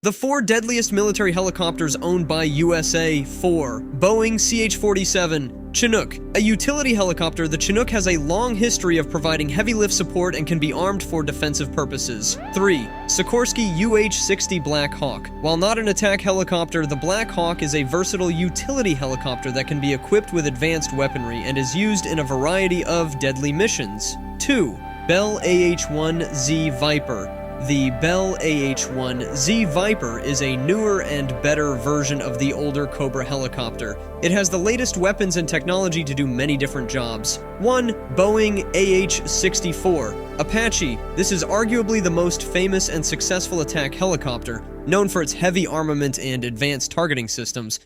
The 4 deadliest military helicopters owned by USA. 4. Boeing CH-47 Chinook. A utility helicopter, the Chinook has a long history of providing heavy lift support and can be armed for defensive purposes. 3. Sikorsky UH-60 Black Hawk. While not an attack helicopter, the Black Hawk is a versatile utility helicopter that can be equipped with advanced weaponry and is used in a variety of deadly missions. 2. Bell AH-1Z Viper. The Bell AH-1Z Viper is a newer and better version of the older Cobra helicopter. It has the latest weapons and technology to do many different jobs. 1. Boeing AH-64 Apache. This is arguably the most famous and successful attack helicopter, known for its heavy armament and advanced targeting systems.